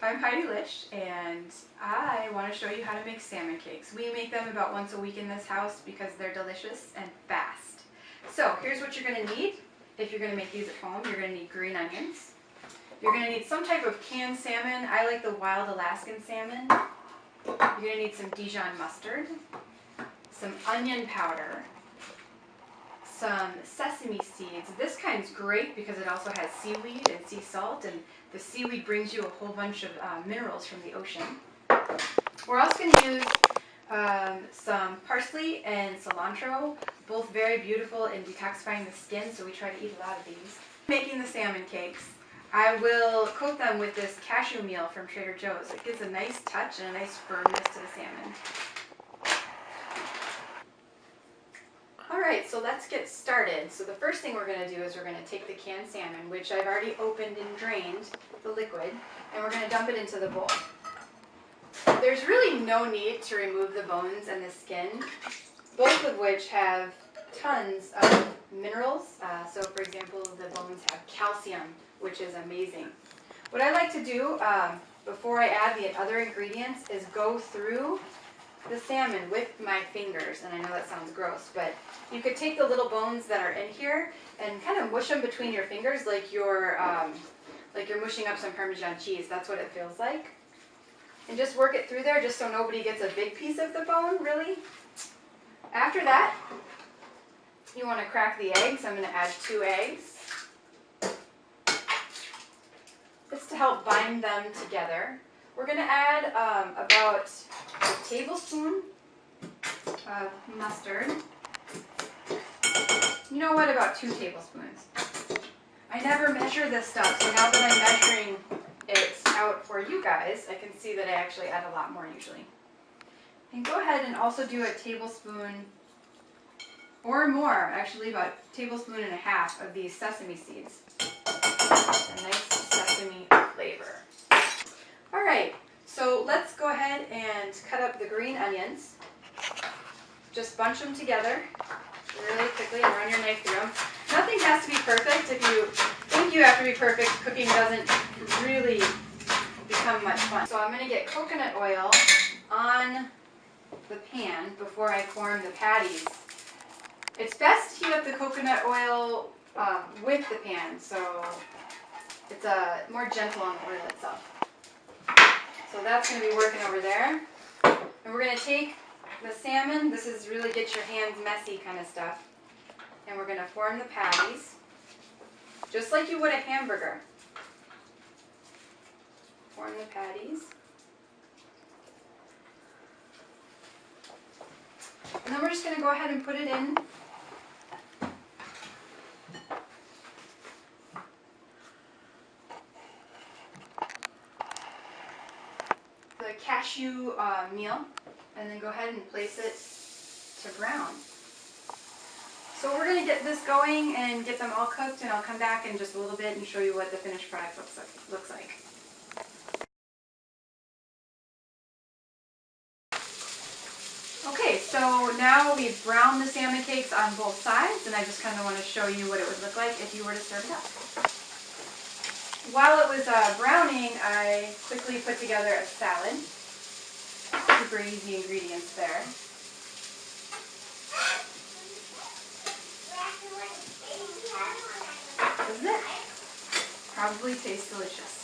I'm Heidi Lish, and I want to show you how to make salmon cakes. We make them about once a week in this house because they're delicious and fast. So here's what you're going to need. If you're going to make these at home, you're going to need green onions. You're going to need some type of canned salmon. I like the wild Alaskan salmon. You're going to need some Dijon mustard, some onion powder, some sesame seeds. This kind's great because it also has seaweed and sea salt, and the seaweed brings you a whole bunch of minerals from the ocean. We're also going to use some parsley and cilantro, both very beautiful in detoxifying the skin, so we try to eat a lot of these. Making the salmon cakes, I will coat them with this cashew meal from Trader Joe's. It gives a nice touch and a nice firmness to the salmon. Alright, so let's get started. So the first thing we're going to do is we're going to take the canned salmon, which I've already opened and drained, the liquid, and we're going to dump it into the bowl. There's really no need to remove the bones and the skin, both of which have tons of minerals. So for example, the bones have calcium, which is amazing. What I like to do before I add the other ingredients is go through the salmon with my fingers, and I know that sounds gross, but you could take the little bones that are in here and kind of mush them between your fingers like you're mushing up some Parmesan cheese. That's what it feels like. And just work it through there just so nobody gets a big piece of the bone, really. After that, you want to crack the eggs. I'm going to add 2 eggs. It's to help bind them together. We're going to add about a tablespoon of mustard. You know what, about 2 tablespoons. I never measure this stuff, so now that I'm measuring it out for you guys, I can see that I actually add a lot more usually. And go ahead and also do a tablespoon or more, actually about a tablespoon and a half of these sesame seeds. A nice sesame flavor. Alright, so let's go ahead and cut up the green onions. Just bunch them together really quickly and run your knife through them. Nothing has to be perfect. If you think you have to be perfect, cooking doesn't really become much fun. So I'm going to get coconut oil on the pan before I form the patties. It's best to heat up the coconut oil with the pan, so it's more gentle on the oil itself. So that's going to be working over there. And we're going to take the salmon. This is really get your hands messy kind of stuff. And we're going to form the patties just like you would a hamburger. Form the patties. And then we're just going to go ahead and put it in the cashew meal, and then go ahead and place it to brown. So we're going to get this going and get them all cooked, and I'll come back in just a little bit and show you what the finished product looks like. Okay, so now we've browned the salmon cakes on both sides, and I just kind of want to show you what it would look like if you were to serve it up. While it was browning, I quickly put together a salad. Super easy ingredients there. Doesn't it? Probably tastes delicious.